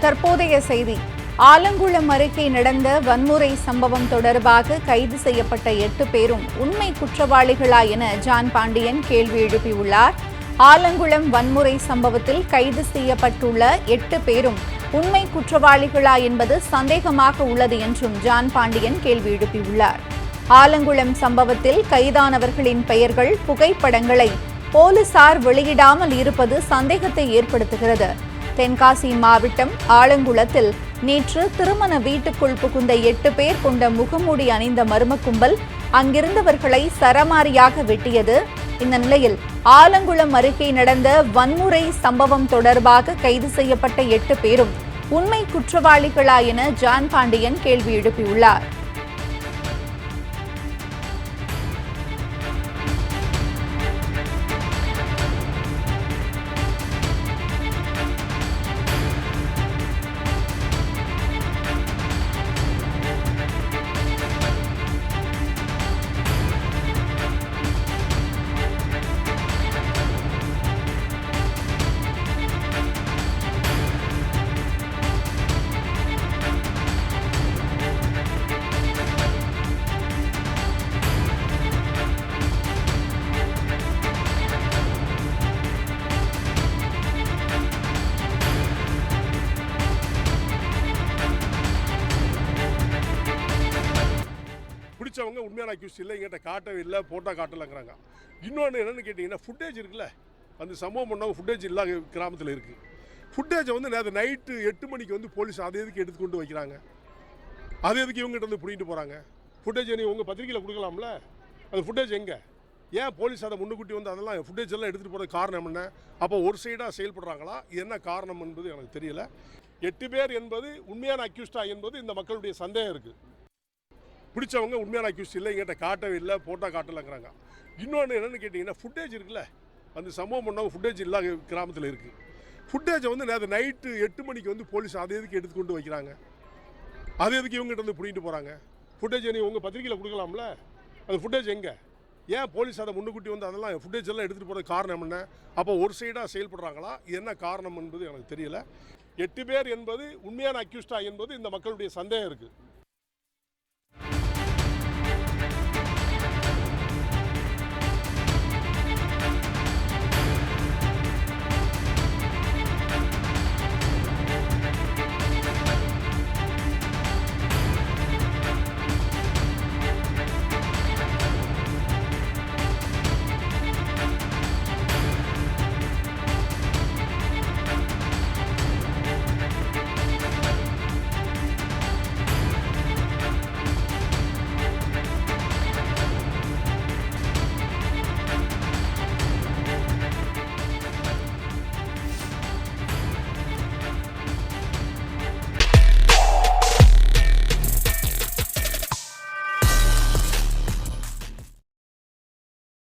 தற்போதைய செய்தி. ஆலங்குளம் அருகே நடந்த வன்முறை சம்பவம் தொடர்பாக கைது செய்யப்பட்ட 8 பேரும் உண்மை குற்றவாளிகளா என ஜான் பாண்டியன் கேள்வி எழுப்பியுள்ளார். ஆலங்குளம் வன்முறை சம்பவத்தில் கைது செய்யப்பட்டுள்ள 8 பேரும் உண்மை குற்றவாளிகளா என்பது சந்தேகமாக உள்ளது என்றும் ஜான் பாண்டியன் கேள்வி எழுப்பியுள்ளார். ஆலங்குளம் சம்பவத்தில் கைதானவர்களின் பெயர்கள், புகைப்படங்களை போலீசார் வெளியிடாமல் இருப்பது சந்தேகத்தை ஏற்படுத்துகிறது. தென்காசி மாவட்டம் ஆலங்குளத்தில் நேற்று திருமண வீட்டுக்குள் புகுந்த 8 பேர் கொண்ட முகமூடி அணிந்த மர்ம கும்பல் அங்கிருந்தவர்களை சரமாரியாக வெட்டியது. இந்த நிலையில் ஆலங்குளம் அருகே நடந்த வன்முறை சம்பவம் தொடர்பாக கைது செய்யப்பட்ட 8 பேரும் உண்மை குற்றவாளிகளா என ஜான் பாண்டியன் கேள்வி எழுப்பியுள்ளார். பிடிச்சவங்க உண்மையான அக்யூஸ் இல்லை, எங்கிட்ட காட்டவே இல்லை, போட்டோ காட்டலைங்கிறாங்க. இன்னொன்று என்னென்னு கேட்டிங்கன்னா, ஃபுட்டேஜ் இருக்குல்ல, அந்த சம்பவம் பண்ணவங்க ஃபுட்டேஜ் இல்லா கிராமத்தில் இருக்குது. ஃபுட்டேஜை வந்து நேற்று நைட்டு 8 மணிக்கு வந்து போலீஸ் அதை எதுக்கு எடுத்துக்கொண்டு வைக்கிறாங்க, அதை எதுக்கு இவங்ககிட்ட வந்து பிடிக்கிட்டு போகிறாங்க? ஃபுட்டேஜை நீ உங்கள் பத்திரிக்கையில் கொடுக்கலாம்ல, அது ஃபுட்டேஜ் எங்கே? ஏன் போலீஸ் அதை முன்னுக்கூட்டி வந்து அதெல்லாம் ஃபுட்டேஜ் எல்லாம் எடுத்துகிட்டு போகிறது காரணம் என்ன? அப்போ ஒரு சைடாக செயல்படுறாங்களா? என்ன காரணம் என்பது எனக்கு தெரியல. 8 பேர் என்பது உண்மையான அக்யூஸ்டா என்பது இந்த மக்களுடைய சந்தேகம் இருக்குது. பிடிச்சவங்க உண்மையான அக்யூஸ் இல்லை, எங்கிட்ட காட்டவே இல்லை, போட்டோ காட்டலைங்கிறாங்க. இன்னொன்று என்னென்னு கேட்டிங்கன்னா, ஃபுட்டேஜ் இருக்குல்ல, அந்த சம்பவம் பண்ணவங்க ஃபுட்டேஜ் இல்லா கிராமத்தில் இருக்குது. ஃபுட்டேஜை வந்து நேற்று நைட்டு 8 மணிக்கு வந்து போலீஸ் அதை எதுக்கு எடுத்துக்கொண்டு வைக்கிறாங்க, அதை எதுக்கு இவங்ககிட்ட வந்து பிடிக்கிட்டு போகிறாங்க? ஃபுட்டேஜை நீ உங்கள் பத்திரிக்கையில் கொடுக்கலாம்ல, அது ஃபுட்டேஜ் எங்கே? ஏன் போலீஸ் அதை முன்னுக்கூட்டி வந்து அதெல்லாம் ஃபுட்டேஜ் எல்லாம் எடுத்துகிட்டு போகிறது காரணம் என்ன? அப்போ ஒரு சைடாக செயல்படுறாங்களா? என்ன காரணம் என்பது எனக்கு தெரியல. 8 பேர் என்பது உண்மையான அக்யூஸ்டா என்பது இந்த மக்களுடைய சந்தேகம் இருக்குது.